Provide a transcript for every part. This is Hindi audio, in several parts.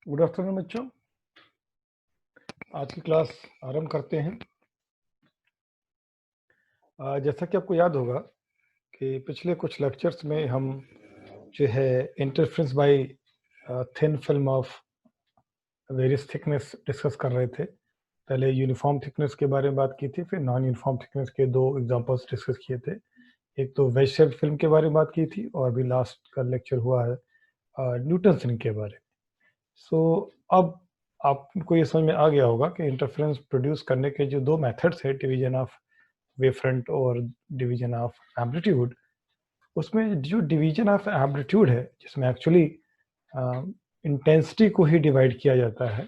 गुड आफ्टरनून बच्चों। आज की क्लास आरंभ करते हैं। जैसा कि आपको याद होगा कि पिछले कुछ लेक्चर्स में हम जो है interference bye thin film of various thickness discuss कर रहे थे। पहले यूनिफॉर्म थिकनेस के बारे में बात की थी, फिर नॉन यूनिफॉर्म थिकनेस के दो एग्जांपल्स डिस्कस किए थे। एक तो वेज शेप्ड फिल्म के बारे में बात की थी और अभी लास्ट का लेक्चर हुआ है न्यूटन्स रिंग के बारे में। सो अब आपको ये समझ में आ गया होगा कि इंटरफेरेंस प्रोड्यूस करने के जो दो मेथड्स है, डिवीजन ऑफ वेव फ्रंट और डिवीजन ऑफ एम्पलीट्यूड, उसमें जो डिवीजन ऑफ एम्पलीट्यूड है जिसमें एक्चुअली इंटेंसिटी को ही डिवाइड किया जाता है,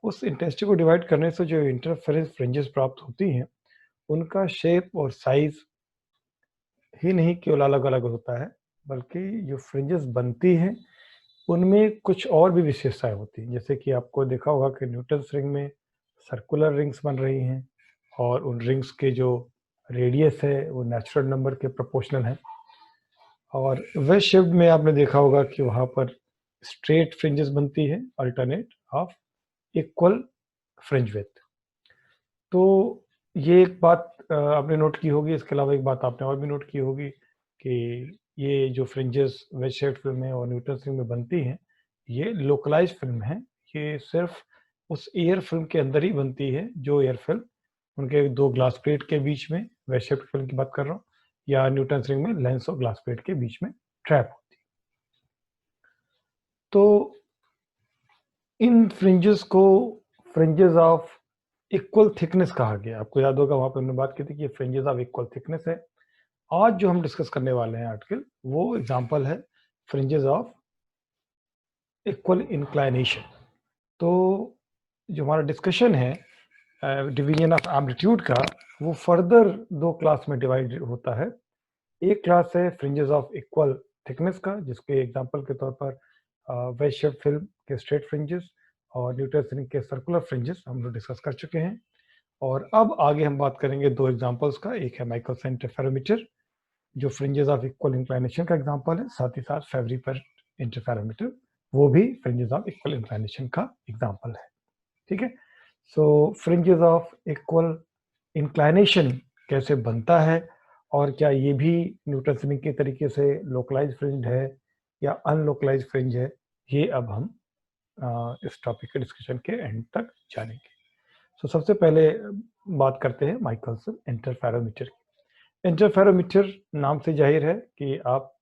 उस इंटेंसिटी को डिवाइड करने से जो इंटरफेरेंस फ्रिंजेस प्राप्त होती हैं उनका शेप और साइज ही नहीं केवल अलग अलग होता है, बल्कि जो फ्रिंजेस बनती हैं उनमें कुछ और भी विशेषताएं होती हैं। जैसे कि आपको देखा होगा कि न्यूटन्स रिंग में सर्कुलर रिंग्स बन रही हैं और उन रिंग्स के जो रेडियस है वो नेचुरल नंबर के प्रोपोर्शनल है। और वेज शेप्ड में आपने देखा होगा कि वहाँ पर स्ट्रेट फ्रिंजेस बनती है alternate of equal fringe width. तो ये एक बात आपने नोट की होगी। इसके अलावा एक बात आपने और भी नोट की होगी कि ये जो फ्रिंजेस वेज शेप्ड फिल्म में और न्यूटन्स रिंग में बनती हैं, ये लोकलाइज फिल्म है। ये सिर्फ उस एयर फिल्म के अंदर ही बनती है, जो एयर फिल्म उनके दो ग्लास प्लेट के बीच में, वेज शेप्ड फिल्म की बात कर रहा हूँ, या न्यूटन्स रिंग में लेंस और ग्लास प्लेट के बीच में ट्रैप होती है। तो इन फ्रिंजेस को फ्रिंजेस ऑफ इक्वल थिकनेस कहा गया। आपको याद होगा वहां पर हमने बात की थी कि फ्रिंजेस ऑफ इक्वल थिकनेस है। आज जो हम डिस्कस करने वाले हैं आर्टिकल, वो एग्जांपल है फ्रिंजेस ऑफ इक्वल इंक्लाइनेशन। तो जो हमारा डिस्कशन है डिवीजन ऑफ एम्पलीट्यूड का, वो फर्दर दो क्लास में डिवाइड होता है। एक क्लास है फ्रिंजेस ऑफ इक्वल थिकनेस का, जिसके एग्जांपल के तौर पर वेज शेप्ड फिल्म के स्ट्रेट फ्रिंजेस और न्यूटन्स रिंग के सर्कुलर फ्रिंजेस हम लोग डिस्कस कर चुके हैं। और अब आगे हम बात करेंगे दो एग्जांपल्स का। एक है माइकलसन इंटरफेरोमीटर, जो फ्रिंजेस ऑफ इक्वल इंक्लाइनेशन का एग्जांपल है, साथ ही साथ फेवरी पर इंटरफेरोमीटर, वो भी फ्रिंजेस ऑफ इक्वल इंक्लाइनेशन का एग्जांपल है। ठीक है। सो फ्रिंजेस ऑफ इक्वल इंक्लाइनेशन कैसे बनता है और क्या ये भी न्यूटन्स रिंग के तरीके से लोकलाइज फ्रिंज है या अनलोकलाइज फ्रिंज है, ये अब हम इस टॉपिक के डिस्कशन के एंड तक जानेंगे। तो सबसे पहले बात करते हैं माइकलसन इंटरफेरोमीटर की। इंटरफेरोमीटर नाम से जाहिर है कि आप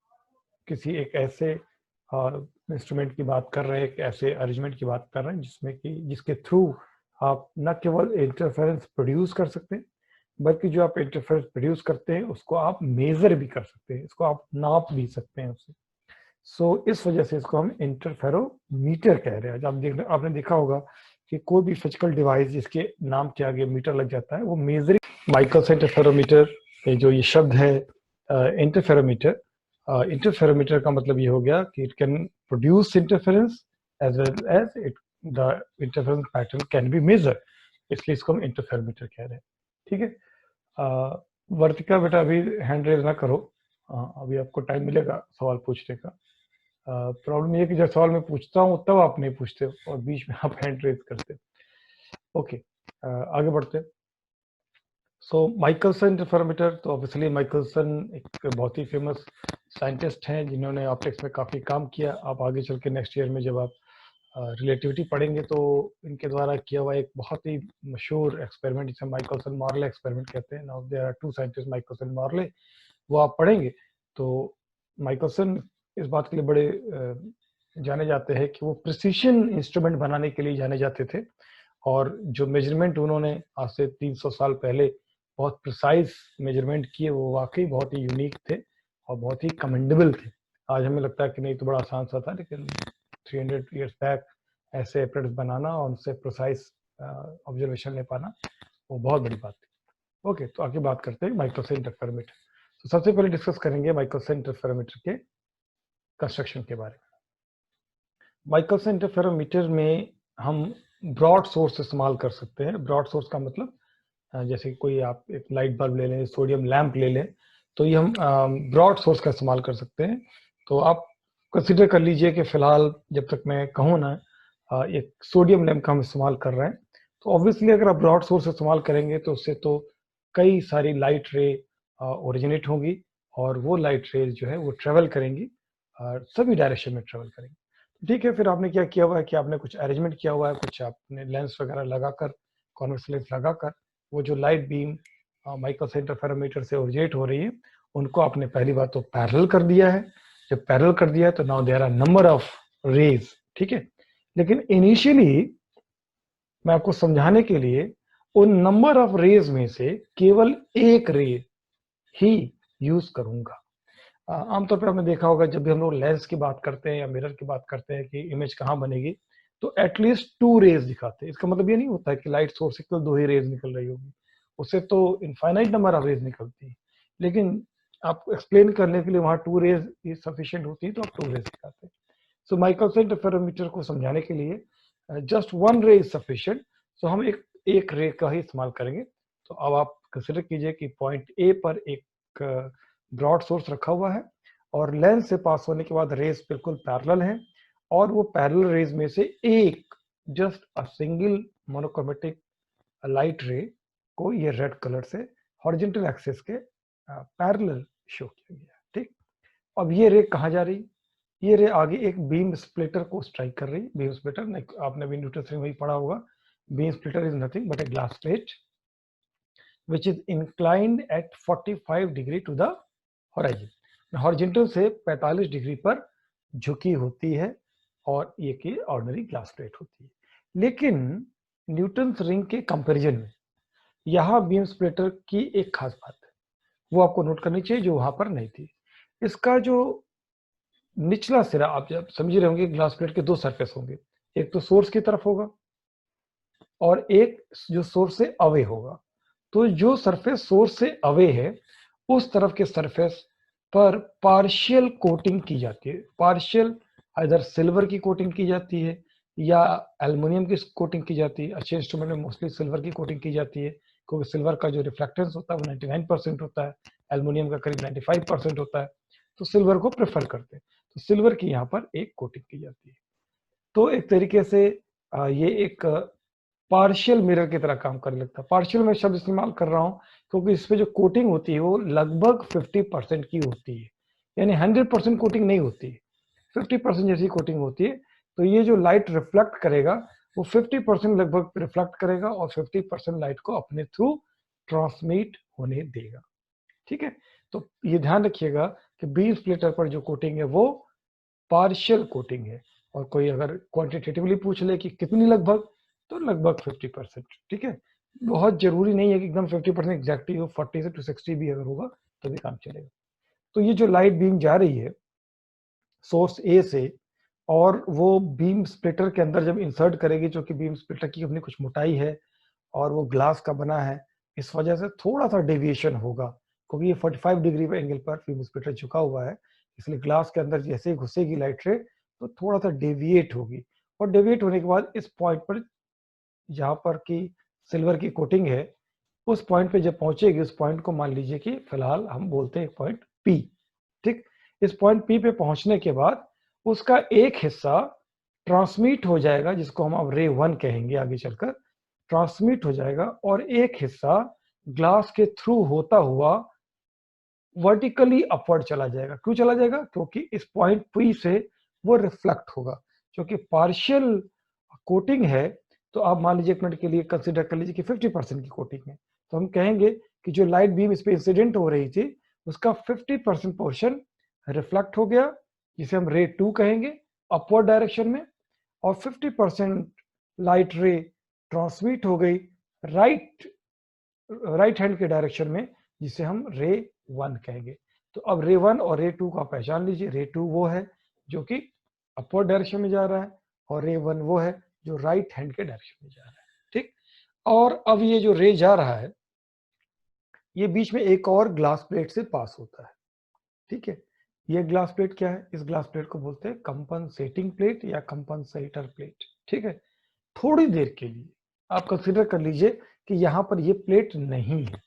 किसी एक ऐसे इंस्ट्रूमेंट की बात कर रहे हैं, एक ऐसे अरेंजमेंट की बात कर रहे हैं जिसमें कि जिसके थ्रू आप न केवल इंटरफेरेंस प्रोड्यूस कर सकते हैं, बल्कि जो आप इंटरफेरेंस प्रोड्यूस करते हैं उसको आप मेजर भी कर सकते हैं, इसको आप नाप भी सकते हैं उससे। सो इस वजह से इसको हम इंटरफेरोमीटर कह रहे हैं। आप आपने देखा होगा कि कोई भी फिजिकल डिवाइस जिसके नाम के आगे मीटर लग जाता है वो मेजरिंग। माइकलसन इंटरफेरोमीटर, जो ये शब्द है इंटरफेरोमीटर, इंटरफेरोमीटर का मतलब ये हो गया कि it can produce interference as well as it the interference pattern can be measure, इसलिए इसको हम इंटरफेरोमीटर कह रहे हैं। ठीक है। वर्तिका बेटा अभी हैंड रेज ना करो, अभी आपको टाइम मिलेगा सवाल पूछने का। प्रॉब्लम ये कि जब सवाल मैं पूछता हूँ तब आप नहीं पूछते हो और बीच में आप हैंड रेज करते हो। ओके, आगे बढ़ते हैं। सो माइकलसन इंटरफेरोमीटर, तो ऑब्वियसली माइकलसन एक बहुत ही फेमस साइंटिस्ट हैं जिन्होंने ऑप्टिक्स में काफ़ी काम किया। आप आगे चल के नेक्स्ट ईयर में जब आप रिलेटिविटी पढ़ेंगे तो इनके द्वारा किया हुआ एक बहुत ही मशहूर एक्सपेरिमेंट जिसे माइकलसन मॉर्ले एक्सपेरिमेंट कहते हैं। Now there are two scientist, Michelson Morley, वो आप पढ़ेंगे तो माइकलसन इस बात के लिए बड़े जाने जाते हैं कि वो प्रिसीशन इंस्ट्रूमेंट बनाने के लिए जाने जाते थे। और जो मेजरमेंट उन्होंने आज से 300 साल पहले बहुत प्रिसाइज मेजरमेंट किए, वो वाकई बहुत ही यूनिक थे और बहुत ही कमेंडेबल थे। आज हमें लगता है कि नहीं तो बड़ा आसान सा था, लेकिन 300 इयर्स बैक ऐसे एपरेट्स बनाना और उनसे प्रिसाइज ऑब्जर्वेशन ले पाना, वो बहुत बड़ी बात थी। ओके, तो आगे बात करते हैं माइकलसन इंटरफेरोमीटर। तो सबसे पहले डिस्कस करेंगे माइकलसन इंटरफेरोमीटर के कंस्ट्रक्शन के बारे में। माइकलसन इंटरफेरोमीटर में हम ब्रॉड सोर्स इस्तेमाल कर सकते हैं। ब्रॉड सोर्स का मतलब जैसे कोई आप एक लाइट बल्ब ले लें, सोडियम लैंप ले लें, तो ये हम ब्रॉड सोर्स का इस्तेमाल कर सकते हैं। तो आप कंसिडर कर लीजिए कि फिलहाल जब तक मैं कहूँ ना एक सोडियम लैंप का हम इस्तेमाल कर रहे हैं, तो ऑब्वियसली अगर आप ब्रॉड सोर्स इस्तेमाल करेंगे तो उससे तो कई सारी लाइट रे ओरिजिनेट होंगी और वो लाइट रेज जो है वो ट्रेवल करेंगी, सभी डायरेक्शन में ट्रेवल करेंगी। ठीक है, फिर आपने क्या किया हुआ है कि आपने कुछ अरेंजमेंट किया हुआ है, कुछ आपने लेंस वगैरह लगाकर, कॉन्वेक्स लेंस लगाकर वो जो लाइट बीम माइक्रोवेव इंटरफेरोमीटर से ओरिजिनेट हो रही है उनको आपने पहली बात तो पैरेलल कर दिया है। जब पैरेलल कर दिया है तो now there are number of rays, ठीक है। लेकिन इनिशियली मैं आपको समझाने के लिए उन नंबर ऑफ रेज में से केवल एक रे ही यूज करूंगा। आमतौर पर आपने देखा होगा जब भी हम लोग लेंस की बात करते हैं या मिरर की बात करते हैं कि इमेज कहाँ बनेगी, तो एटलीस्ट 2 रेज दिखाते हैं। इसका मतलब ये नहीं होता है कि लाइट सोर्स से केवल 2 ही रेज निकल रही होगी, उससे तो इनफाइनाइट नंबर ऑफ रेज निकलती है। लेकिन आपको एक्सप्लेन करने के लिए वहां 2 रेज सफिशिएंट होती है, तो आप 2 रेज दिखाते हैं। सो माइक्रोवेव इंटरफेरोमीटर को समझाने के लिए जस्ट 1 रे इज सफिशिएंट, सो हम एक रे का ही इस्तेमाल करेंगे। तो अब आप कंसिडर कीजिए कि पॉइंट ए पर एक ब्रॉड सोर्स रखा हुआ है और लेंस से पास होने के बाद रेज बिल्कुल पैरेलल है, और वो पैरेलल रेज में से एक just a single monochromatic light रे को ये रेड कलर से हॉरिजॉन्टल एक्सिस के पैरेलल शो किया गया। ठीक, अब ये रे कहाँ जा रही? ये रे आगे एक बीम स्प्लिटर को स्ट्राइक कर रही। बीम स्प्लिटर आपने भी न्यूटन थ्योरम में पढ़ा होगा। Beam splitter is nothing but a glass plate which is inclined at 45 degree to the horizon. Horizontal से 45 डिग्री पर झुकी होती है और ये की ऑर्डिनरी ग्लास प्लेट होती है। लेकिन न्यूटन रिंग के कंपैरिजन में यहाँ बीम स्प्लिटर की एक खास बात है, वो आपको नोट करनी चाहिए जो वहां पर नहीं थी। इसका जो निचला सिरा, आप जब समझ रहे होंगे ग्लास प्लेट के 2 सरफेस होंगे, एक तो सोर्स की तरफ होगा और एक जो सोर्स से अवे होगा। तो जो सरफेस सोर्स से अवे है उस तरफ के सरफेस पर पार्शियल कोटिंग की जाती है। पार्शियल इधर सिल्वर की कोटिंग की जाती है या एल्युमिनियम की कोटिंग की जाती है। अच्छे इंस्ट्रूमेंट में मोस्टली सिल्वर की कोटिंग की जाती है, क्योंकि सिल्वर का जो रिफ्लेक्टेंस होता है वो 99% होता है, एल्युमिनियम का करीब 95% होता है, तो सिल्वर को प्रेफर करते हैं। तो सिल्वर की यहाँ पर एक कोटिंग की जाती है। तो एक तरीके से ये एक पार्शियल मिरर की तरह काम करने लगता है। पार्शियल मैं शब्द इस्तेमाल कर रहा हूँ क्योंकि इस पे जो कोटिंग होती है वो लगभग 50% की होती है, यानी 100% कोटिंग नहीं होती है, 50% जैसी कोटिंग होती है। तो ये जो लाइट रिफ्लेक्ट करेगा वो 50% लगभग रिफ्लेक्ट करेगा और 50% लाइट को अपने थ्रू ट्रांसमिट होने देगा। ठीक है, तो ये ध्यान रखिएगा कि बीम स्प्लिटर पर जो कोटिंग है वो पार्शियल कोटिंग है, और कोई अगर क्वांटिटेटिवली पूछ ले कि कितनी लगभग, तो लगभग 50%। ठीक है, बहुत जरूरी नहीं है कि एकदम 50% एग्जैक्टली हो, 40 से 60 भी अगर होगा तो भी काम चलेगा। तो ये जो लाइट बीम जा रही है सोर्स ए से और वो बीम स्प्लिटर के अंदर जब इंसर्ट करेगी, जो कि बीम स्प्लिटर की अपनी कुछ मोटाई है और वो ग्लास का बना है, इस वजह से थोड़ा सा डेविएशन होगा, क्योंकि ये 45 डिग्री पे एंगल पर बीम स्प्लिटर झुका हुआ है, इसलिए ग्लास के अंदर जैसे ही घुसेगी लाइट रे तो थोड़ा सा डेविएट होगी, और डेविएट होने के बाद इस पॉइंट पर जहां पर की सिल्वर की कोटिंग है उस पॉइंट पे जब पहुंचेगी, उस पॉइंट को मान लीजिए कि फिलहाल हम बोलते हैं पॉइंट पी। ठीक, इस पॉइंट पी पे पहुंचने के बाद उसका एक हिस्सा ट्रांसमिट हो जाएगा, जिसको हम अब रे 1 कहेंगे आगे चलकर, ट्रांसमिट हो जाएगा, और एक हिस्सा ग्लास के थ्रू होता हुआ वर्टिकली अपवर्ड चला जाएगा। क्यों चला जाएगा? क्योंकि इस पॉइंट पी से वो रिफ्लेक्ट होगा, क्योंकि पार्शियल कोटिंग है। तो आप मान लीजिए 1 मिनट के लिए कंसीडर कर लीजिए कि 50% की कोटिंग है, तो हम कहेंगे कि जो लाइट बीम इस पे इंसिडेंट हो रही थी उसका 50% पोर्शन रिफ्लेक्ट हो गया, जिसे हम रे 2 कहेंगे अपवर्ड डायरेक्शन में, और 50% लाइट रे ट्रांसमिट हो गई राइट हैंड के डायरेक्शन में, जिसे हम रे 1 कहेंगे। तो अब रे 1 और रे 2 को आप पहचान लीजिए। रे 2 वो है जो कि अपवर्ड डायरेक्शन में जा रहा है, और रे 1 वो है जो राइट हैंड के डायरेक्शन में जा रहा है। ठीक, और अब ये जो रे जा रहा है ये बीच में एक और ग्लास प्लेट से पास होता है। ठीक है, ये ग्लास प्लेट क्या है? इस ग्लास प्लेट को बोलते हैं कंपनसेटिंग प्लेट या कंपनसेटर प्लेट। ठीक है, थोड़ी देर के लिए आप कंसीडर कर लीजिए कि यहाँ पर ये प्लेट नहीं है,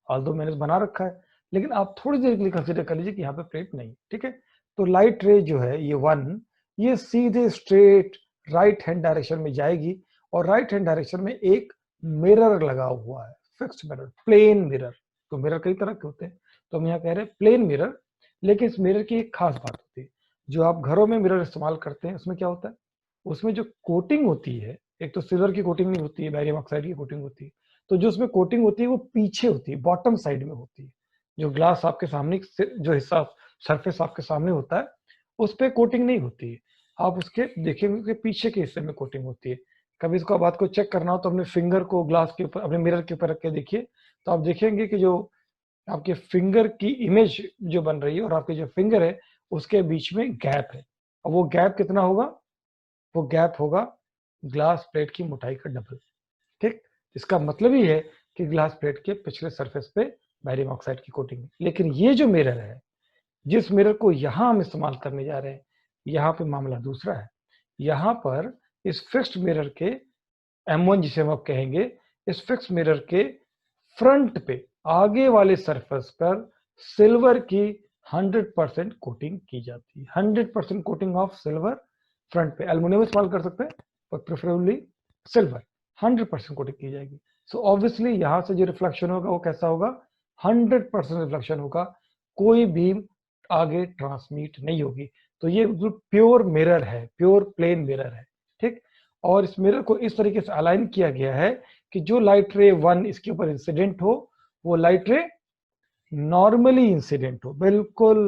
ऑल्दो मैंने बना रखा है, लेकिन आप थोड़ी देर के लिए कंसीडर कर लीजिए कि यहाँ पे प्लेट नहीं। ठीक है, तो लाइट रे जो है ये 1, ये सीधे स्ट्रेट राइट हैंड डायरेक्शन में जाएगी और राइट हैंड डायरेक्शन में एक मिरर लगा हुआ है, फिक्स्ड मिरर, प्लेन मिरर। तो मिरर कई तरह के होते हैं, तो हम यहाँ कह रहे हैं प्लेन मिरर। लेकिन इस मिरर की एक खास बात होती है, जो आप घरों में मिरर इस्तेमाल करते हैं उसमें क्या होता है, उसमें जो कोटिंग होती है, एक तो सिल्वर की कोटिंग नहीं होती है, बैरियम ऑक्साइड की कोटिंग होती है। तो जो उसमें कोटिंग होती है वो पीछे होती है, बॉटम साइड में होती है। जो ग्लास आपके सामने जो हिस्सा सरफेस आपके सामने होता है उस पर कोटिंग नहीं होती है, आप उसके देखेंगे कि पीछे के हिस्से में कोटिंग होती है। कभी इसको बात को चेक करना हो तो अपने फिंगर को ग्लास के ऊपर, अपने मिरर के ऊपर रख के देखिए, तो आप देखेंगे कि जो आपके फिंगर की इमेज जो बन रही है और आपके जो फिंगर है उसके बीच में गैप है। और वो गैप कितना होगा, वो गैप होगा ग्लास प्लेट की मोटाई का डबल। ठीक, इसका मतलब ही है कि ग्लास प्लेट के पिछले सरफेस पे बैरियम ऑक्साइड की कोटिंग है। लेकिन ये जो मिरर है, जिस मिरर को यहां हम इस्तेमाल करने जा रहे हैं, यहाँ पे मामला दूसरा है। यहाँ पर इस फिक्स्ड मिरर के M1 जिसे हम अब कहेंगे, इस फिक्स्ड मिरर के फ्रंट पे आगे वाले सरफेस पर सिल्वर की 100% कोटिंग की जाती है। 100% कोटिंग ऑफ सिल्वर फ्रंट पे, एल्युमिनियम इस्तेमाल कर सकते हैं पर प्रेफरेबली सिल्वर, 100% कोटिंग की जाएगी। सो ऑब्वियसली यहां से जो रिफ्लेक्शन होगा वो कैसा होगा, 100% रिफ्लेक्शन होगा, कोई बीम आगे ट्रांसमिट नहीं होगी। तो ये प्योर मिरर है, प्योर प्लेन मिरर है। ठीक, और इस मिरर को इस तरीके से अलाइन किया गया है कि जो लाइट रे 1 इसके ऊपर इंसिडेंट हो वो लाइट रे नॉर्मली इंसिडेंट हो, बिल्कुल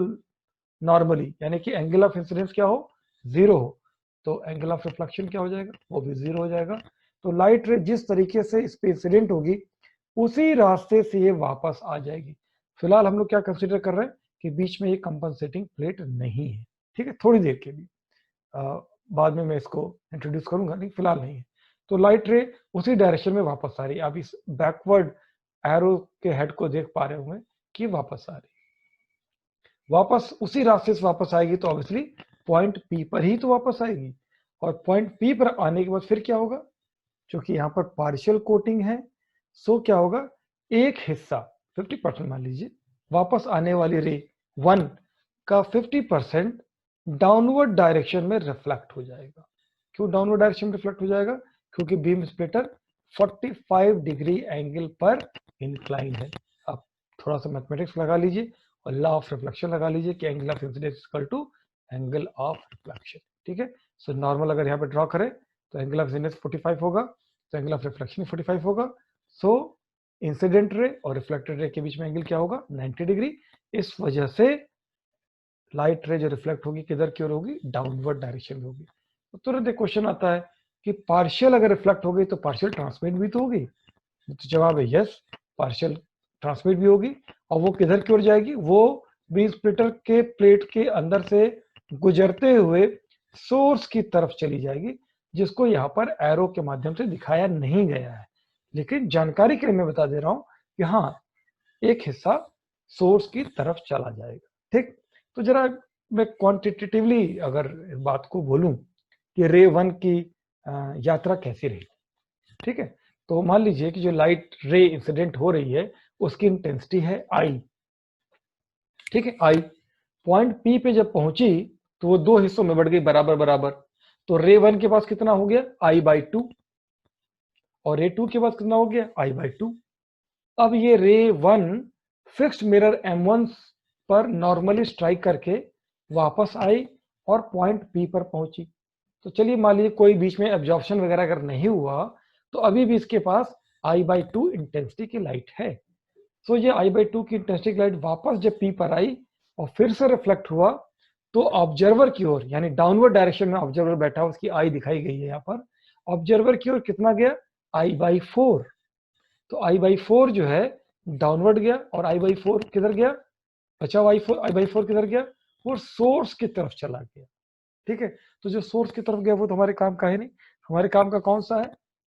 नॉर्मली, यानी कि एंगल ऑफ इंसिडेंस क्या हो, जीरो हो। तो एंगल ऑफ रिफ्लेक्शन क्या हो जाएगा, वो भी जीरो हो जाएगा। तो लाइट रे जिस तरीके से इस पे इंसिडेंट होगी उसी रास्ते से ये वापस आ जाएगी। फिलहाल हम लोग क्या कंसिडर कर रहे हैं कि बीच में ये कंपनसेटिंग प्लेट नहीं है। ठीक है, थोड़ी देर के लिए, बाद में मैं इसको इंट्रोड्यूस करूंगा, नहीं फिलहाल नहीं है। तो लाइट रे उसी डायरेक्शन में वापस आ रही है। आप इस बैकवर्ड एरो के हेड को देख पा रहे होंगे कि वापस आ रही है, वापस उसी रास्ते से वापस आएगी। तो ऑब्वियसली पॉइंट पी पर ही तो वापस आएगी, और पॉइंट पी पर आने के बाद फिर क्या होगा, क्योंकि यहाँ पर पार्शियल कोटिंग है, सो क्या होगा, एक हिस्सा 50% मान लीजिए, वापस आने वाली रे 1 का 50% डाउनवर्ड डायरेक्शन में रिफ्लेक्ट हो जाएगा। क्यों डाउनवर्ड डायरेक्शन में रिफ्लेक्ट हो जाएगा, क्योंकि बीम स्प्लिटर 45 डिग्री एंगल पर इंक्लाइन है। अब थोड़ा सा मैथमेटिक्स लगा लीजिए और लॉ ऑफ रिफ्लेक्शन लगा लीजिए कि angle of incidence equal to angle of reflection. ठीक है, सो नॉर्मल अगर यहाँ पे ड्रॉ करें तो एंगल ऑफ इंसिडेंस 45 होगा, तो एंगल ऑफ रिफ्लेक्शन 45 होगा। सो इंसिडेंट रे और रिफ्लेक्टेड रे के बीच में एंगल क्या होगा, 90 डिग्री। इस वजह से लाइट रे जो रिफ्लेक्ट होगी किधर की ओर होगी, डाउनवर्ड डायरेक्शन में होगी। तो तुरंत एक क्वेश्चन आता है कि पार्शियल अगर रिफ्लेक्ट हो गई तो पार्शियल ट्रांसमिट भी तो होगी। तो जवाब है यस, पार्शियल ट्रांसमिट भी होगी। और वो किधर की ओर जाएगी, वो बीम स्प्लिटर के प्लेट के अंदर से गुजरते हुए सोर्स की तरफ चली जाएगी, जिसको यहाँ पर एरो के माध्यम से दिखाया नहीं गया है। लेकिन जानकारी के लिए मैं बता दे रहा हूं कि हाँ, एक हिस्सा सोर्स की तरफ चला जाएगा। ठीक, तो जरा मैं क्वांटिटेटिवली अगर इस बात को बोलूं कि रे 1 की यात्रा कैसी रही। ठीक है, तो मान लीजिए कि जो लाइट रे इंसिडेंट हो रही है उसकी इंटेंसिटी है आई। ठीक है, आई पॉइंट पी पे जब पहुंची तो वो दो हिस्सों में बढ़ गई बराबर बराबर। तो रे 1 के पास कितना हो गया, I/2, और रे 2 के पास कितना हो गया, I/2। अब ये रे 1 फिक्स्ड मिरर M1 पर नॉर्मली स्ट्राइक करके वापस आई और पॉइंट पी पर पहुंची। तो चलिए मान लीजिए कोई बीच में एब्जॉर्प्शन वगैरह अगर नहीं हुआ तो अभी भी इसके पास I/2 इंटेंसिटी की लाइट है। तो ये I/2 की इंटेंसिटी की लाइट वापस जब पी पर आई और फिर से रिफ्लेक्ट हुआ तो ऑब्जर्वर की ओर, यानी डाउनवर्ड डायरेक्शन में ऑब्जर्वर बैठा, उसकी आई दिखाई गई है यहाँ पर, ऑब्जर्वर की ओर कितना गया, I/4। तो I/4 जो है डाउनवर्ड गया और I/4 किधर गया, बचा I/4 किधर गया, वो सोर्स की तरफ चला गया। ठीक है, तो जो सोर्स की तरफ गया वो तो हमारे काम का है नहीं, हमारे काम का कौन सा है,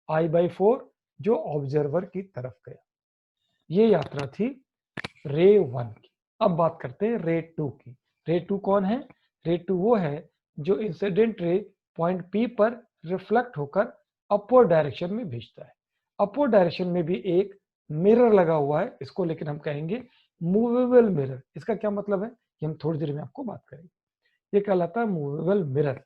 I/4 जो ऑब्जर्वर की तरफ गया। ये यात्रा थी रे 1 की। अब बात करते हैं रे 2 की। रे 2 कौन है, रे 2 वो है जो इंसिडेंट रे पॉइंट पी पर रिफ्लेक्ट होकर अपवर्ड डायरेक्शन में भेजता है। अपवर्ड डायरेक्शन में भी एक मिरर लगा हुआ है, इसको लेकिन हम कहेंगे मूवेबल मिरर। इसका क्या मतलब है ये हम थोड़ी देर में आपको बात करेंगे। ये कहलाता है मूवेबल मिरर।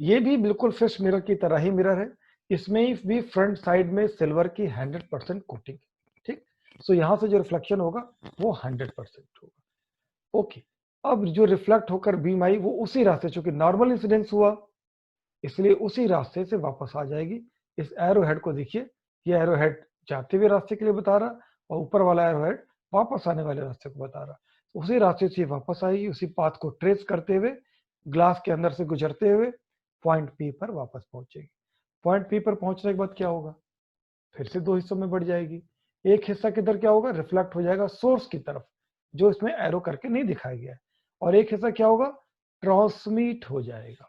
ये भी बिल्कुल फिश मिरर की तरह ही मिरर है, इसमें भी फ्रंट साइड में सिल्वर की 100% कोटिंग, ठीक। सो यहां से जो रिफ्लेक्शन होगा वो 100% होगा। ओके, अब जो रिफ्लेक्ट होकर बीम आई वो उसी रास्ते, चूंकि नॉर्मल इंसिडेंस हुआ इसलिए उसी रास्ते से वापस आ जाएगी। इस एरो हेड को देखिए, ये एरो हेड जाते हुए रास्ते के लिए बता रहा और ऊपर वाला एरो हेड वापस आने वाले रास्ते को बता रहा। उसी रास्ते से वापस आएगी, उसी पाथ को ट्रेस करते हुए ग्लास के अंदर से गुजरते हुए पॉइंट पी पर वापस पहुंचेगी। पॉइंट पी पर पहुंचने के बाद क्या होगा, फिर से दो हिस्सों में बढ़ जाएगी। एक हिस्सा किधर क्या होगा, रिफ्लेक्ट हो जाएगा सोर्स की तरफ, जो इसमें एरो करके नहीं दिखाया गया है, और एक हिस्सा क्या होगा, ट्रांसमिट हो जाएगा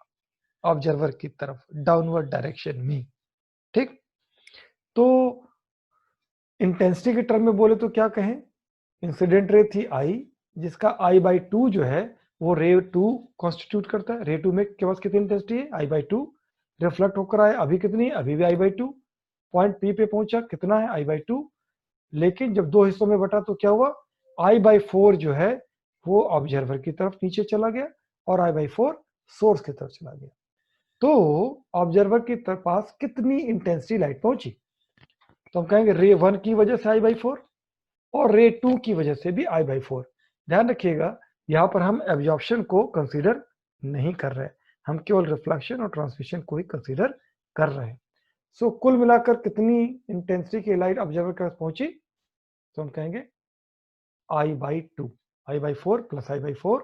ऑब्जर्वर की तरफ डाउनवर्ड डायरेक्शन में, ठीक। तो इंटेंसिटी के टर्म में बोले तो क्या कहें, इंसिडेंट रे थी आई, जिसका I/2 जो है वो रे 2 कॉन्स्टिट्यूट करता है। रे 2 में के पास कितनी इंटेंसिटी है, I/2। रिफ्लेक्ट होकर आए, अभी कितनी है, अभी भी I/2। पॉइंट पी पे पहुंचा, कितना है, I/2। लेकिन जब दो हिस्सों में बटा तो क्या हुआ, I/4 जो है वो ऑब्जर्वर की तरफ नीचे चला गया और I/4 सोर्स की तरफ चला गया। तो ऑब्जर्वर के पास कितनी इंटेंसिटी लाइट पहुंची, तो हम कहेंगे रे 1 की वजह से I/4 और रे 2 की वजह से भी I/4। ध्यान रखिएगा यहां पर हम एब्जॉर्प्शन को कंसीडर नहीं कर रहे, हम केवल रिफ्लेक्शन और ट्रांसमिशन को ही कंसीडर कर रहे हैं। सो कुल मिलाकर कितनी इंटेंसिटी की लाइट ऑब्जर्वर के पास पहुंची, तो हम कहेंगे I/2, I/4 प्लस I/4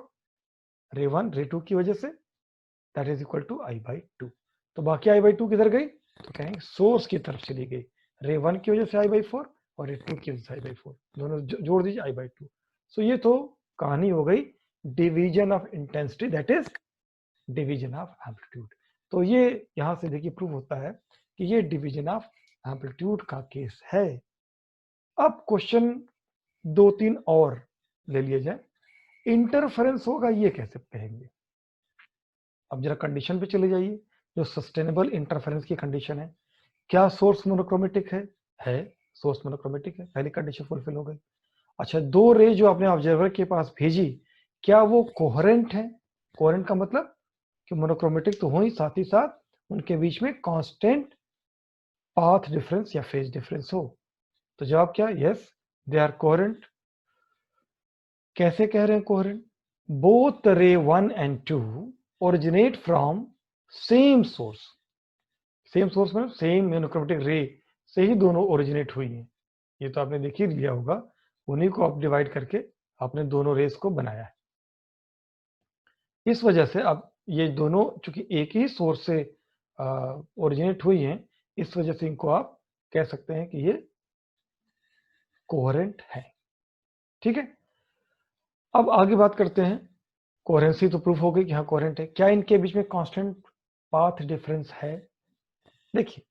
रे 1 रे 2 की वजह से, that is equal to I/2। तो बाकी I/2 किधर गई, तो कहेंगे सोर्स की तरफ चली गई, रे 1 की वजह से I/4 और रे 2 की वजह से I/4, दोनों जोड़ दीजिए I/2। सो ये तो कहानी हो गई division of intensity, that is division of amplitude. तो ये यहां से देखिए प्रूव होता है कि ये डिवीजन ऑफ एम्पलीट्यूड का केस है। अब क्वेश्चन 2-3 और ले लिए जाए, इंटरफेरेंस होगा ये कैसे कहेंगे। अब जरा कंडीशन पे चले जाइए, जो सस्टेनेबल इंटरफेरेंस की कंडीशन है, क्या सोर्स मोनोक्रोमेटिक है सोर्स मोनोक्रोमेटिक है, पहली कंडीशन फुलफिल हो गई। अच्छा, दो रे जो आपने ऑब्जर्वर के पास भेजी, क्या वो कोहेरेंट है, कोहेरेंट का मतलब कि मोनोक्रोमेटिक तो हो ही, साथ ही साथ उनके बीच में कांस्टेंट पाथ डिफरेंस या फेज डिफरेंस हो। तो जवाब क्या, यस दे आर कोहेरेंट। कैसे कह रहे हैं कोहेरेंट, बोथ रे 1 and 2 originate from same source. Same source में सेम मोनोक्रोमेटिक रे से ही दोनों ओरिजिनेट हुई हैं। ये तो आपने देख ही लिया होगा, उन्हीं को आप डिवाइड करके आपने दोनों रेस को बनाया है। इस वजह से अब ये दोनों चूंकि एक ही सोर्स से ओरिजिनेट हुई हैं, इस वजह से इनको आप कह सकते हैं कि ये कोहेरेंट है, ठीक है। अब आगे बात करते हैं, कोहेरेंसी तो प्रूफ हो गई कि हाँ कोहेरेंट है। क्या इनके बीच में कांस्टेंट पाथ डिफरेंस है, देखिए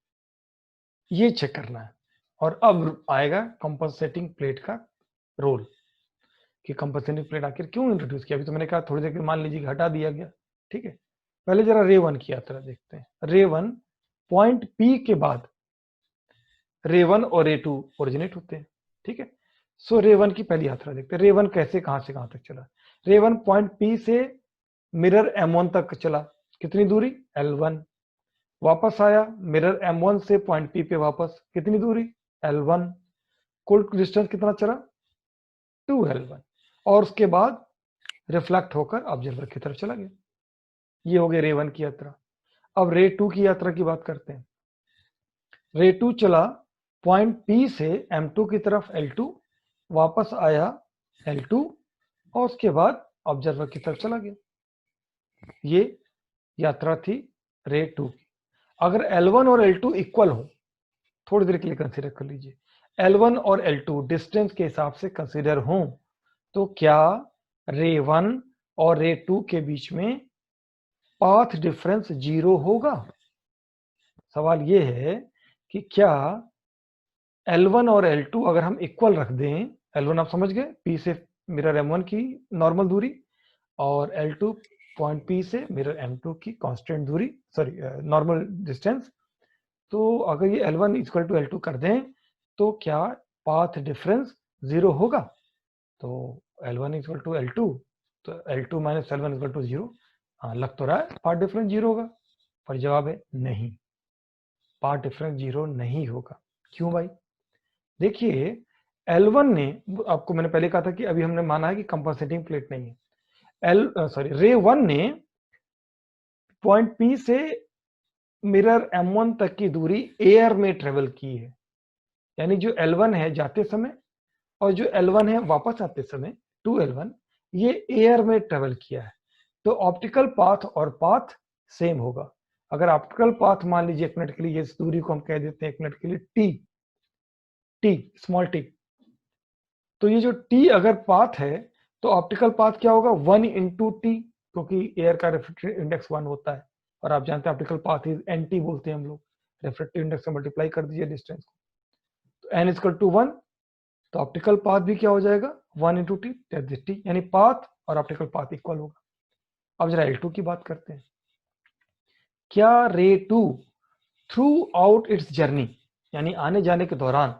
ये चेक करना है। और अब आएगा कंपनसेटिंग प्लेट का रोल, कि कंपनसेटिंग प्लेट आखिर क्यों इंट्रोड्यूस किया। अभी तो मैंने कहा थोड़ी देर के मान लीजिए हटा दिया गया, ठीक है। पहले जरा रे 1 की यात्रा देखते हैं। रे 1 पॉइंट पी के बाद रे 1 और रे 2 ओरिजिनेट होते हैं, ठीक है। सो रे 1 की पहली यात्रा देखते हैं, रे 1 कैसे कहां से कहां तक चला। रे 1 पॉइंट पी से मिरर M1 तक चला, कितनी दूरी, L1। वापस आया मिरर M1 से पॉइंट पी पे वापस, कितनी दूरी, L1। कुल डिस्टेंस कितना चला, 2L1। और उसके बाद रिफ्लेक्ट होकर ऑब्जर्वर की तरफ चला गया। ये हो गया रे 1 की यात्रा। अब रे 2 की यात्रा की बात करते हैं। रे 2 चला पॉइंट पी से M2 की तरफ L2, वापस आया L2 और उसके बाद ऑब्जर्वर की तरफ चला गया। ये यात्रा थी रे 2 की। अगर L1 और L2 इक्वल हो, थोड़ी देर के लिए कंसीडर कर लीजिए, L1 और L2 डिस्टेंस के हिसाब से कंसीडर हो, तो क्या रे 1 और रे 2 के बीच में पाथ डिफरेंस 0 होगा। सवाल ये है कि क्या L1 और L2 अगर हम इक्वल रख दें, L1 आप समझ गए, P से मिरर M1 की नॉर्मल दूरी, और L2 पॉइंट P से मिरर M2 की कांस्टेंट दूरी, सॉरी नॉर्मल डिस्टेंस। तो अगर ये L1 इक्वल टू L2 कर दें, तो क्या पाथ डिफरेंस 0 होगा। तो L1 इक्वल टू L2, तो L2 minus L1 equal to 0। हाँ, लग तो रहा है पाथ डिफरेंस 0 होगा। पर जवाब है नहीं, पाथ डिफरेंस 0 नहीं होगा। क्यों भाई? देखिए L1 ने, आपको मैंने पहले कहा था कि अभी हमने माना है कि कंपनसेटिंग प्लेट नहीं है। रे 1 ने पॉइंट P से मिरर M1 तक की दूरी एयर में ट्रेवल की है, यानी जो L1 है जाते समय और जो L1 है वापस आते समय 2L1, ये एयर में ट्रेवल किया है। तो ऑप्टिकल पाथ और पाथ सेम होगा। अगर ऑप्टिकल पाथ मान लीजिए 1 मिनट के लिए, इस दूरी को हम कह देते हैं 1 मिनट के लिए टी, स्मॉल टी, तो ये जो टी अगर पाथ है तो ऑप्टिकल पाथ क्या होगा 1 इंटू टी, क्योंकि एयर का रिफ्रैक्टिव इंडेक्स 1 होता है और आप जानते हैं ऑप्टिकल पाथ इज एनटी बोलते हैं हम लोग, रिफ्रैक्टिव इंडेक्स से मल्टीप्लाई कर दीजिए डिस्टेंस को, तो n इक्वल टू 1, तो ऑप्टिकल पाथ भी क्या हो जाएगा 1 इंटू टी, टी, यानी पाथ और ऑप्टिकल पाथ इक्वल होगा। अब जरा L2 की बात करते हैं। क्या रे 2 थ्रू आउट इट्स जर्नी, यानी आने जाने के दौरान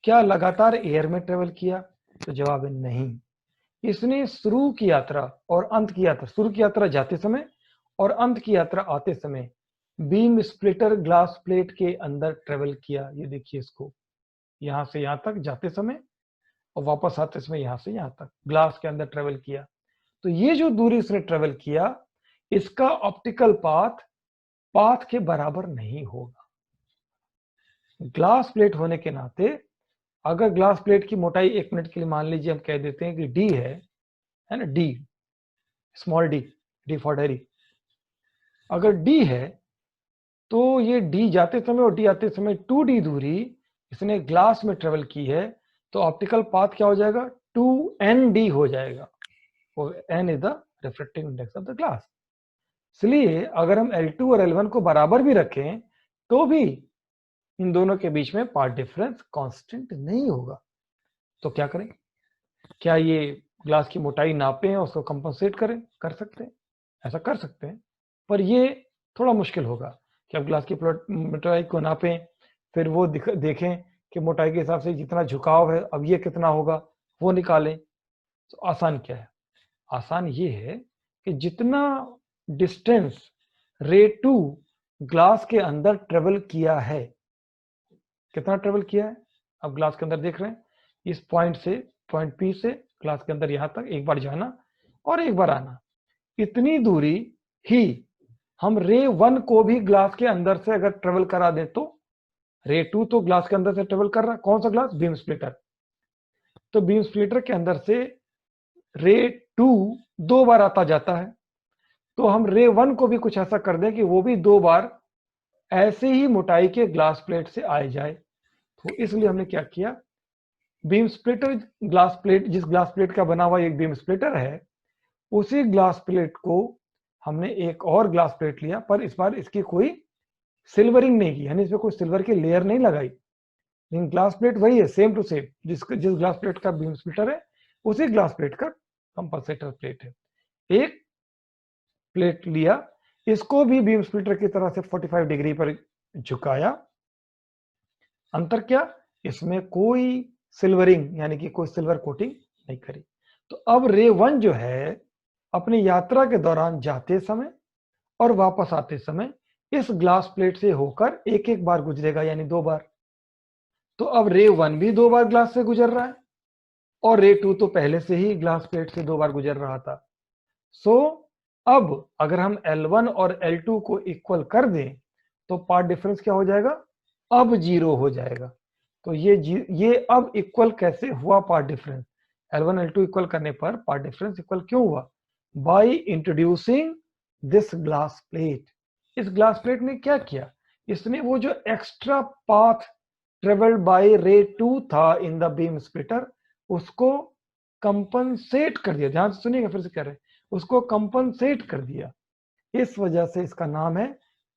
क्या लगातार एयर में ट्रेवल किया? तो जवाब है नहीं। इसने शुरू की यात्रा और अंत की यात्रा, शुरू की यात्रा जाते समय और अंत की यात्रा आते समय बीम स्प्लिटर ग्लास प्लेट के अंदर ट्रेवल किया। ये देखिए इसको, यहां से यहां तक जाते समय और वापस आते समय यहां से यहां तक ग्लास के अंदर ट्रेवल किया। तो ये जो दूरी इसने ट्रेवल किया, इसका ऑप्टिकल पाथ के बराबर नहीं होगा। ग्लास प्लेट होने के नाते अगर ग्लास प्लेट की मोटाई 1 मिनट के लिए मान लीजिए हम कह देते हैं कि डी है ना, D, small D for dairy, अगर डी है तो ये डी जाते समय और डी आते समय 2d दूरी इसने ग्लास में ट्रेवल की है, तो ऑप्टिकल पाथ क्या हो जाएगा 2nd हो जाएगा, और n is the refractive index of the glass. इसलिए अगर हम L2 और L1 को बराबर भी रखें तो भी इन दोनों के बीच में पाथ डिफरेंस कांस्टेंट नहीं होगा। तो क्या करें? क्या ये ग्लास की मोटाई नापें और उसको कंपनसेट करें? कर सकते हैं, ऐसा कर सकते हैं, पर ये थोड़ा मुश्किल होगा कि आप ग्लास की मोटाई को नापें, फिर वो देखें कि मोटाई के हिसाब से जितना झुकाव है अब ये कितना होगा, वो निकालें। तो आसान क्या है? आसान ये है कि जितना डिस्टेंस रे 2 ग्लास के अंदर ट्रेवल किया है, कितना ट्रेवल किया है, अब ग्लास के अंदर देख रहे हैं, इस पॉइंट P से ग्लास के अंदर यहां तक एक बार जाना और एक बार आना, इतनी दूरी ही हम रे 1 को भी ग्लास के अंदर से अगर ट्रेवल करा दें तो रे 2 तो ग्लास के अंदर से ट्रेवल कर रहा है, कौन सा ग्लास? Beam splitter. तो बीम स्प्लिटर के अंदर से रे 2 2 बार आता जाता है, तो हम रे 1 को भी कुछ ऐसा कर दें कि वो भी 2 बार ऐसे ही मोटाई के ग्लास प्लेट से आए जाए। तो इसलिए हमने क्या किया, बीम स्प्लिटर ग्लास प्लेट, जिस ग्लास प्लेट का बना हुआ एक बीम स्प्लिटर है, उसी ग्लास प्लेट को हमने एक और ग्लास प्लेट लिया, पर इस बार इसकी कोई सिल्वरिंग नहीं की, यानी इसमें कोई सिल्वर की लेयर नहीं लगाई, लेकिन ग्लास प्लेट वही है, सेम टू सेम, जिस ग्लास प्लेट का बीम स्प्लिटर है उसी ग्लास प्लेट का कंपनसेटर प्लेट है। एक प्लेट लिया, इसको भी बीम स्प्लिटर की तरह से 45 डिग्री पर झुकाया। अंतर क्या? इसमें कोई सिल्वरिंग यानी कि कोई सिल्वर कोटिंग नहीं करी। तो अब रे 1 जो है अपनी यात्रा के दौरान जाते समय और वापस आते समय इस ग्लास प्लेट से होकर एक एक बार गुजरेगा, यानी 2 बार। तो अब रे 1 भी 2 बार ग्लास से गुजर रहा है और रे 2 तो पहले से ही ग्लास प्लेट से 2 बार गुजर रहा था। सो अब अगर हम L1 और L2 को इक्वल कर दें तो पाथ डिफरेंस क्या हो जाएगा? अब 0 हो जाएगा। तो ये अब इक्वल कैसे हुआ path difference? L1 L2 equal करने पर पाथ डिफरेंस इक्वल क्यों हुआ? By introducing this glass plate. इस ग्लास प्लेट ने क्या किया? इसने वो जो एक्स्ट्रा पाथ ट्रेवल्ड बाय रे 2 था इन द बीम स्प्लिटर, उसको कंपनसेट कर दिया। ध्यान से सुनिएगा, फिर से कह रहे हैं, उसको कंपनसेट कर दिया। इस वजह से इसका नाम है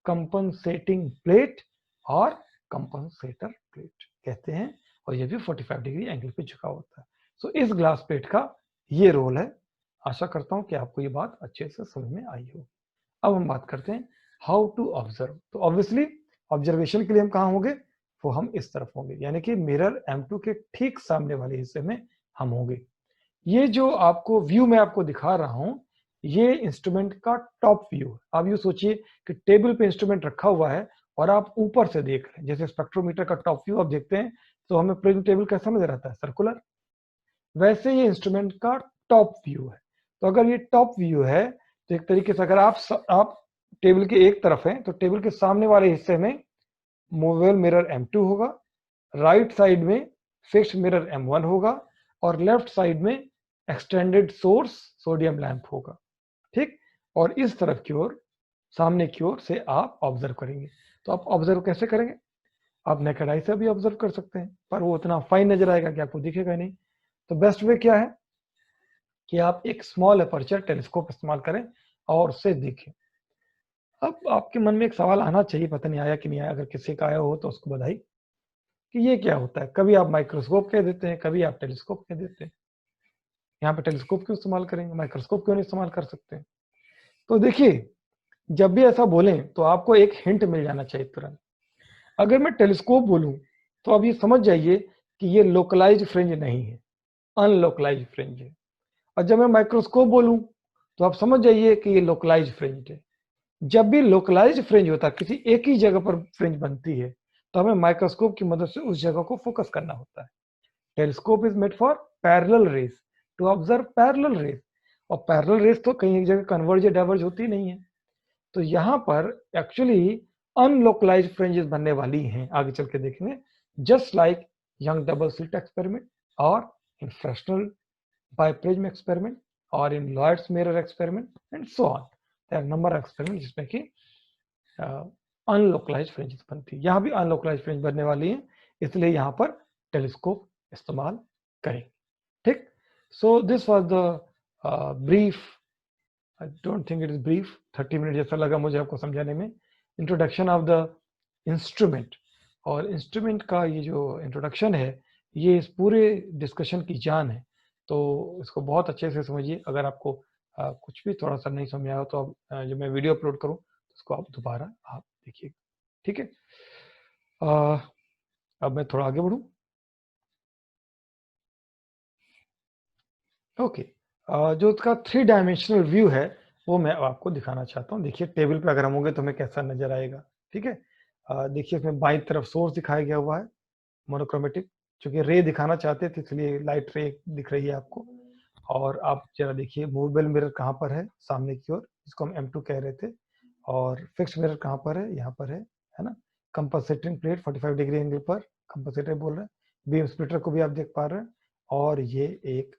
कंपनसेटिंग प्लेट और कंपनसेटर प्लेट कहते हैं, और ये भी 45 डिग्री एंगल पे झुका होता है। सो इस ग्लास प्लेट का ये रोल है। आशा करता हूं कि आपको ये बात अच्छे से समझ में आई हो। अब हम बात करते हैं हाउ टू ऑब्जर्व। तो ऑब्वियसली ऑब्जर्वेशन के लिए हम कहाँ होंगे? वो हम इस तरफ होंगे, यानी कि मिरर M2 के ठीक सामने वाले हिस्से में हम होंगे। ये जो आपको व्यू में आपको दिखा रहा हूं, ये इंस्ट्रूमेंट का टॉप व्यू है। आप यूँ सोचिए कि टेबल पे इंस्ट्रूमेंट रखा हुआ है और आप ऊपर से देख रहे हैं, जैसे स्पेक्ट्रोमीटर का टॉप व्यू आप देखते हैं तो हमें प्रिज्म टेबल कैसा नजर आता है, सर्कुलर। वैसे ये इंस्ट्रूमेंट का टॉप व्यू है। तो अगर ये टॉप व्यू है तो एक तरीके से अगर आप टेबल के एक तरफ हैं तो टेबल के सामने वाले हिस्से में मूवेबल मिरर M2 होगा, राइट साइड में फिक्स्ड मिरर M1 होगा और लेफ्ट साइड में एक्सटेंडेड सोर्स सोडियम लैंप होगा, ठीक। और इस तरफ की ओर, सामने की ओर से आप ऑब्जर्व करेंगे। तो आप ऑब्जर्व कैसे करेंगे, आप नेकेड आई से भी ऑब्जर्व कर सकते हैं पर वो उतना फाइन नजर आएगा कि आपको दिखेगा नहीं। तो बेस्ट वे क्या है कि आप एक स्मॉल अपर्चर टेलीस्कोप इस्तेमाल करें और उससे देखें। अब आपके मन में एक सवाल आना चाहिए, पता नहीं आया कि नहीं आया, अगर किसी का आया हो तो उसको बधाई, कि ये क्या होता है। कभी आप माइक्रोस्कोप कह देते हैं, कभी आप टेलीस्कोप कह देते हैं। यहाँ पे टेलीस्कोप क्यों इस्तेमाल करेंगे, माइक्रोस्कोप क्यों नहीं इस्तेमाल कर सकते। तो देखिए, जब भी ऐसा बोलें तो आपको एक हिंट मिल जाना चाहिए तुरंत। अगर मैं टेलीस्कोप बोलूं तो आप ये समझ जाइए कि ये लोकलाइज्ड फ्रिंज नहीं है, अनलोकलाइज्ड फ्रिंज है। और जब मैं माइक्रोस्कोप बोलूं तो आप समझ जाइए कि ये लोकलाइज्ड फ्रिंज है। जब भी लोकलाइज्ड फ्रिंज होता है, किसी एक ही जगह पर फ्रिंज बनती है, तो हमें माइक्रोस्कोप की मदद से उस जगह को फोकस करना होता है। Telescope is made for parallel rays, to observe parallel rays. और पैरेलल रेज तो कहीं एक जगह कन्वर्ज या डाइवर्ज होती नहीं है। तो यहाँ पर एक्चुअली अनलोकलाइज्ड फ्रिंजेस बनने वाली हैं, आगे चल के देखेंगे। Just like Young double slit experiment और इन फ्रेशनल बाइप्रिज्म एक्सपेरिमेंट और in Lloyd's mirror experiment and so on. There are number of experiment जिसमें कि अनलोकलाइज्ड फ्रिंजेस बनती है। यहाँ भी अनलोकलाइज्ड फ्रिंज बनने वाली है, इसलिए यहाँ पर टेलीस्कोप इस्तेमाल करेंगे, ठीक। So this was the brief, I don't think it is brief, 30 minute जैसा लगा मुझे आपको समझाने में, इंट्रोडक्शन ऑफ द इंस्ट्रूमेंट। और इंस्ट्रूमेंट का ये जो इंट्रोडक्शन है, ये इस पूरे डिस्कशन की जान है। तो इसको बहुत अच्छे से समझिए। अगर आपको कुछ भी थोड़ा सा नहीं समझ आया हो तो आप जब मैं वीडियो अपलोड करूं तो उसको आप दोबारा आप देखिए, ठीक है। अब मैं थोड़ा आगे बढ़ूं। ओके, जो उसका 3 डायमेंशनल व्यू है वो मैं आपको दिखाना चाहता हूँ। देखिए टेबल पे अगर हम होंगे तो हमें कैसा नजर आएगा, ठीक है। देखिए इसमें बाईं तरफ सोर्स दिखाया गया हुआ है मोनोक्रोमेटिक, चूंकि रे दिखाना चाहते थे इसलिए लाइट रे दिख रही है आपको। और आप जरा देखिए मूवेबल मिरर कहाँ पर है, सामने की ओर, जिसको हम M2 कह रहे थे। और फिक्स्ड मिरर कहाँ पर है, यहाँ पर है ना। कंपनसेटिंग प्लेट 45 डिग्री एंगल पर कंपनसेटर बोल रहे हैं। बीम स्प्लिटर को भी आप देख पा रहे हैं। और ये एक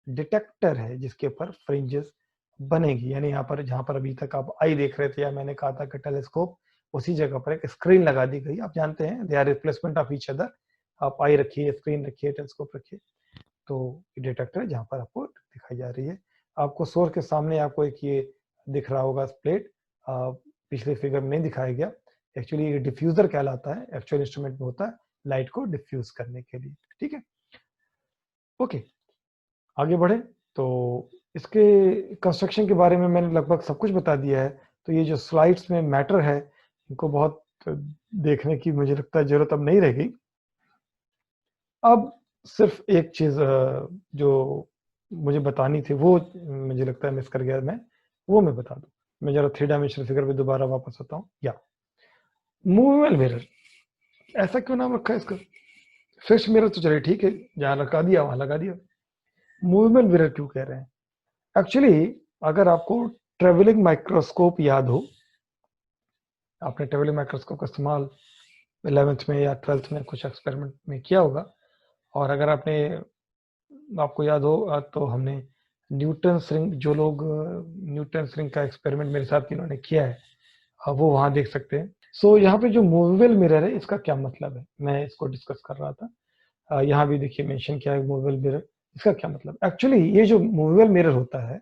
डिटेक्टर है जिसके ऊपर फ्रिंजेस बनेगी, यानी यहाँ पर जहाँ पर अभी तक आप आई देख रहे थे या मैंने कहा था कि टेलीस्कोप, उसी जगह पर एक स्क्रीन लगा दी गई। आप जानते हैं they are replacement of each other. आप आई रखिए, स्क्रीन रखिए, टेलीस्कोप रखिए, तो डिटेक्टर है जहाँ पर आपको दिखाई जा रही है। आपको सोर्स के सामने आपको एक ये दिख रहा होगा प्लेट, पिछले फिगर में नहीं दिखाया गया। एक्चुअली ये डिफ्यूजर कहलाता है, एक्चुअल इंस्ट्रूमेंट में होता है लाइट को डिफ्यूज करने के लिए, ठीक है। ओके, आगे बढ़े तो इसके कंस्ट्रक्शन के बारे में मैंने लगभग सब कुछ बता दिया है। तो ये जो स्लाइड्स में मैटर है इनको बहुत देखने की मुझे लगता है जरूरत अब नहीं रहेगी। अब सिर्फ एक चीज जो मुझे बतानी थी वो मुझे लगता है मिस कर गया मैं, वो मैं बता दूं। मैं जरा 3 डायमेंशनल फिगर पे दोबारा वापस आता हूँ। या मूवेबल मिरर, ऐसा क्यों नाम रखा है इसका। फिक्स्ड मिरर तो चलिए ठीक है, जहां लगा दिया वहां लगा दिया। मूवेबल मिरर क्यों कह रहे हैं, एक्चुअली अगर आपको ट्रेवलिंग माइक्रोस्कोप याद हो, आपने ट्रेवलिंग माइक्रोस्कोप का इस्तेमाल 11th में या 12th में कुछ एक्सपेरिमेंट में किया होगा। और अगर आपको याद हो तो हमने न्यूटन रिंग, जो लोग न्यूटन रिंग का एक्सपेरिमेंट मेरे साथ इन्होंने किया है वो वहां देख सकते हैं। सो यहाँ पे जो मूवेबल मिरर है इसका क्या मतलब है, मैं इसको डिस्कस कर रहा था। यहाँ भी देखिए मेंशन किया है मूवेबल मिरर, इसका क्या मतलब। एक्चुअली ये जो मूवेबल मिरर होता है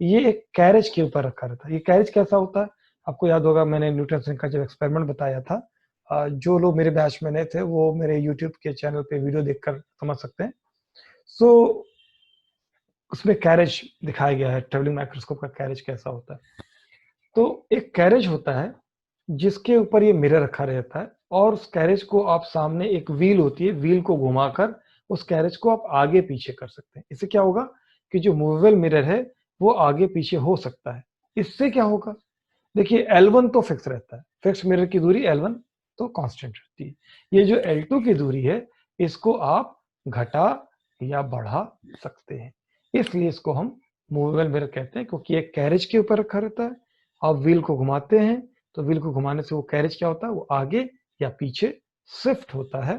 ये एक कैरेज के ऊपर रखा रहता है। ये कैरेज कैसा होता है, आपको याद होगा मैंने न्यूटन रिंग का जब एक्सपेरिमेंट बताया था, जो लोग मेरे बैच में नहीं थे वो मेरे यूट्यूब के चैनल पे वीडियो देखकर समझ सकते हैं। सो उसमें कैरेज दिखाया गया है, ट्रेवलिंग माइक्रोस्कोप का कैरेज कैसा होता है। तो एक कैरेज होता है जिसके ऊपर ये मिरर रखा रहता है, और उस कैरेज को आप सामने एक व्हील होती है, व्हील को घुमाकर उस कैरेज को आप आगे पीछे कर सकते हैं। इससे क्या होगा कि जो मूवेबल मिरर है वो आगे पीछे हो सकता है। इससे क्या होगा, देखिए L1 तो फिक्स रहता है, फिक्स मिरर की दूरी L1 तो कांस्टेंट रहती है। ये जो L2 की दूरी है इसको आप घटा या बढ़ा सकते हैं, इसलिए इसको हम मूवेबल मिरर कहते हैं, क्योंकि एक कैरेज के ऊपर रखा रहता है। आप व्हील को घुमाते हैं तो व्हील को घुमाने से वो कैरेज क्या होता है, वो आगे या पीछे शिफ्ट होता है,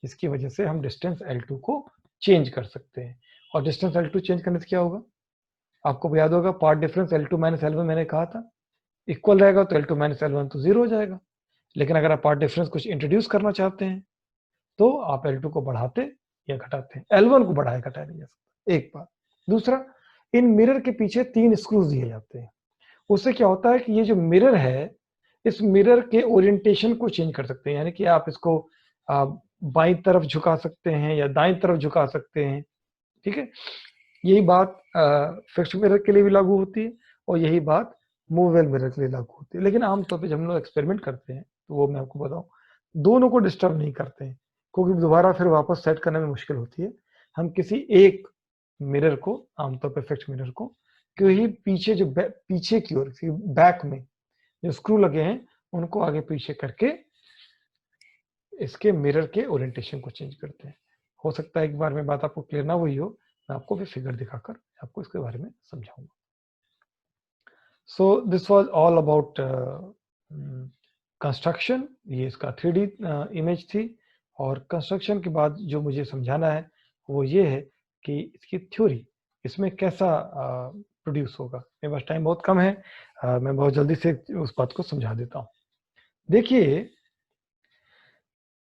जिसकी वजह से हम डिस्टेंस L2 को चेंज कर सकते हैं। और डिस्टेंस L2 चेंज करने से क्या होगा, आपको याद होगा path difference L2 minus L1 मैंने कहा था इक्वल रहेगा, तो L2 माइनस L1 तो जीरो हो जाएगा। लेकिन अगर आप पार्ट डिफरेंस कुछ इंट्रोड्यूस करना चाहते हैं तो आप L2 को बढ़ाते या घटाते हैं, L1 को बढ़ाया घटाया नहीं जा सकता, एक बात। दूसरा, इन मिरर के पीछे 3 स्क्रूज दिए जाते हैं, उससे क्या होता है कि ये जो मिरर है इस मिरर के ओरिएंटेशन को चेंज कर सकते हैं, यानी कि आप इसको बाईं तरफ झुका सकते हैं या दाईं तरफ झुका सकते हैं, ठीक है। यही बात फिक्स्ड मिरर के लिए भी लागू होती है और यही बात मूवेबल मिरर के लिए लागू होती है। लेकिन आमतौर पे जब हम लोग एक्सपेरिमेंट करते हैं तो वो मैं आपको बताऊं, दोनों को डिस्टर्ब नहीं करते हैं, क्योंकि दोबारा फिर वापस सेट करने में मुश्किल होती है। हम किसी एक मिरर को, आमतौर पे फिक्स्ड मिरर को, क्योंकि पीछे जो पीछे की ओर बैक में जो स्क्रू लगे हैं उनको आगे पीछे करके इसके मिरर के ओरिएंटेशन को चेंज करते हैं। हो सकता है एक बार में बात आपको क्लियर ना हुई हो, मैं आपको फिर फिगर दिखाकर आपको इसके बारे में समझाऊंगा। So this was all about construction. ये इसका 3D इमेज थी, और कंस्ट्रक्शन के बाद जो मुझे समझाना है वो ये है कि इसकी थ्योरी इसमें कैसा प्रोड्यूस होगा। मेरे पास टाइम बहुत कम है, मैं बहुत जल्दी से उस बात को समझा देता हूँ। देखिए,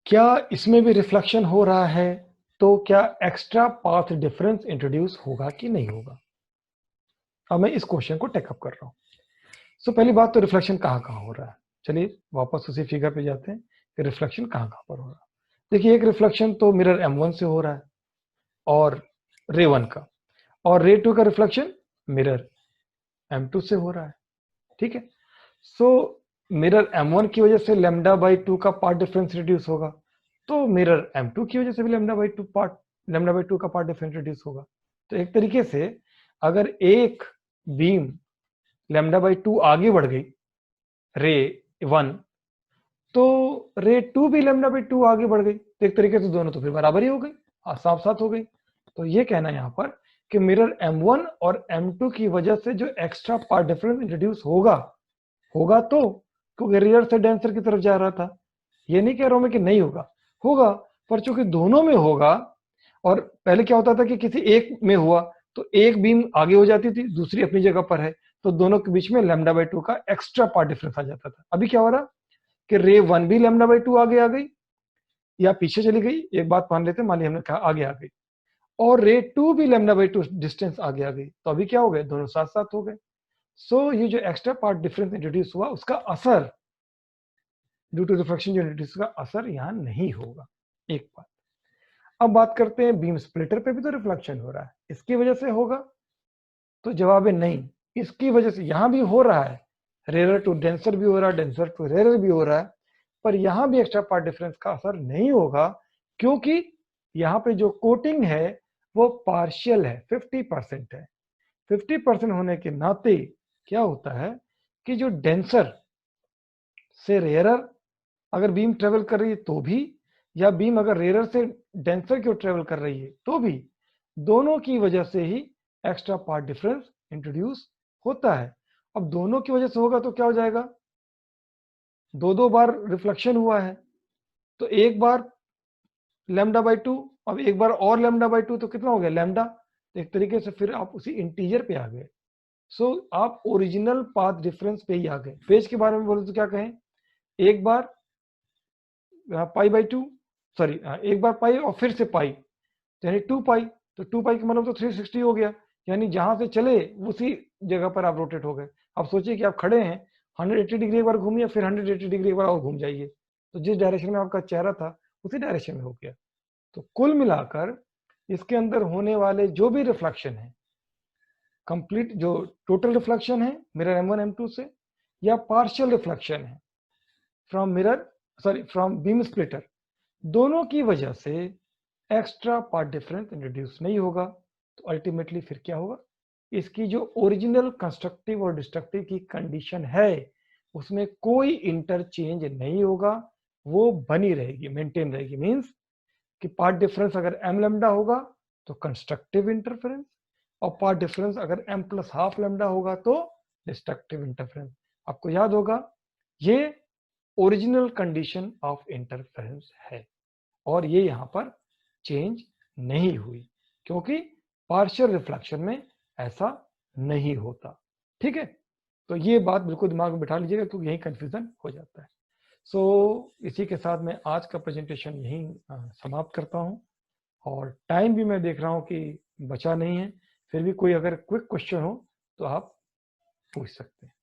क्या इसमें भी रिफ्लेक्शन हो रहा है तो क्या एक्स्ट्रा पाथ डिफरेंस इंट्रोड्यूस होगा कि नहीं होगा। अब मैं इस क्वेश्चन को टेकअप कर रहा हूं। सो पहली बात तो रिफ्लेक्शन कहाँ कहाँ हो रहा है, चलिए वापस उसी फिगर पे जाते हैं कि रिफ्लेक्शन कहाँ कहाँ पर हो रहा है। देखिए, एक रिफ्लेक्शन तो मिरर M1 से हो रहा है और रे 1 का, और रे 2 का रिफ्लेक्शन मिरर M2 से हो रहा है, ठीक है। सो मिरर M1 की वजह से λ/2 का पार्ट डिफरेंस रिड्यूस होगा, तो मिरर M2 की वजह से भी λ/2 का पार्ट डिफरेंस रिड्यूस होगा। तो एक तरीके से अगर एक बीम λ/2 आगे बढ़ गई रे 1, तो रे 2 भी λ/2 आगे बढ़ गई, तो एक तरीके से दोनों तो फिर बराबर ही हो गई, साफ साथ हो गई। तो ये कहना यहाँ पर कि मिरर M1 और M2 की वजह से जो एक्स्ट्रा पार्ट डिफरेंस इंट्रोड्यूस होगा तो, क्योंकि रियर से डेंसर की तरफ जा रहा था। ये नहीं कह रहा हूं मैं कि नहीं होगा, होगा, पर चूंकि दोनों में होगा, और पहले क्या होता था कि किसी एक में हुआ तो एक बीम आगे हो जाती थी, दूसरी अपनी जगह पर है, तो दोनों के बीच में λ/2 का एक्स्ट्रा पार्ट डिफरेंस आ जाता था। अभी क्या हो रहा कि रे 1 भी λ/2 आगे आ गई या पीछे चली गई, एक बात मान लेते हैं, मान लिया हमने कहा आगे आ गई, और रे 2 भी λ/2 डिस्टेंस आगे आ गई, तो अभी क्या हो गए, दोनों साथ साथ हो गए। सो ये जो एक्स्ट्रा पार्ट डिफरेंस इंट्रोड्यूस हुआ उसका असर ड्यू टू रिफ्लेक्शन जो इंट्रोड्यूस का असर यहाँ नहीं होगा, एक बात। अब बात करते हैं बीम स्प्लिटर पे भी तो रिफ्लेक्शन हो रहा है, इसकी वजह से होगा, तो जवाब है नहीं, इसकी वजह से यहां भी हो रहा है, रेयर टू डेंसर भी हो रहा है, डेंसर टू रेयर भी हो रहा है, पर यहां भी एक्स्ट्रा पार्ट डिफरेंस का असर नहीं होगा, क्योंकि यहाँ पे जो कोटिंग है वो पार्शियल है, 50% है। 50% होने के नाते क्या होता है कि जो डेंसर से रेयरर अगर बीम ट्रेवल कर रही है तो भी, या बीम अगर रेयरर से डेंसर की ओर ट्रेवल कर रही है तो भी, दोनों की वजह से ही एक्स्ट्रा पार्ट डिफरेंस इंट्रोड्यूस होता है। अब दोनों की वजह से होगा तो क्या हो जाएगा, दो बार रिफ्लेक्शन हुआ है, तो एक बार λ/2, अब एक बार और λ/2, तो कितना हो गया लैम्डा, तो एक तरीके से फिर आप उसी इंटीजर पे आ गए। सो आप ओरिजिनल पाथ डिफरेंस पे ही आ गए। फेज के बारे में बोले तो क्या कहें, एक बार π/2, सॉरी एक बार पाई और फिर से पाई, यानी 2π, तो 2π का मतलब तो 360 हो गया, यानी जहां से चले उसी जगह पर आप रोटेट हो गए। अब सोचिए कि आप खड़े हैं, 180 डिग्री एक बार घूमिए, फिर 180 डिग्री एक बार और घूम जाइए, तो जिस डायरेक्शन में आपका चेहरा था उसी डायरेक्शन में हो गया। तो कुल मिलाकर इसके अंदर होने वाले जो भी रिफ्लेक्शन है, कंप्लीट जो टोटल रिफ्लेक्शन है मिरर M1 M2 से, या पार्शियल रिफ्लेक्शन है फ्रॉम बीम स्प्लिटर, दोनों की वजह से एक्स्ट्रा पार्ट डिफरेंस इंट्रोड्यूस नहीं होगा। तो अल्टीमेटली फिर क्या होगा, इसकी जो ओरिजिनल कंस्ट्रक्टिव और डिस्ट्रक्टिव की कंडीशन है उसमें कोई इंटरचेंज नहीं होगा, वो बनी रहेगी, मेंटेन रहेगी। मींस कि पार्ट डिफरेंस अगर m लैम्डा होगा तो कंस्ट्रक्टिव इंटरफेरेंस, और पार्ट डिफरेंस अगर m प्लस हाफ लैम्डा होगा तो डिस्ट्रक्टिव इंटरफेरेंस। आपको याद होगा ये ओरिजिनल कंडीशन ऑफ इंटरफेरेंस है और ये यहां पर चेंज नहीं हुई क्योंकि पार्शियल रिफ्लेक्शन में ऐसा नहीं होता। ठीक है, तो ये बात बिल्कुल दिमाग में बिठा लीजिएगा क्योंकि यही कंफ्यूजन हो जाता है। सो इसी के साथ मैं आज का प्रेजेंटेशन यहीं समाप्त करता हूं और टाइम भी मैं देख रहा हूं कि बचा नहीं है, फिर भी कोई अगर क्विक क्वेश्चन हो तो आप पूछ सकते हैं।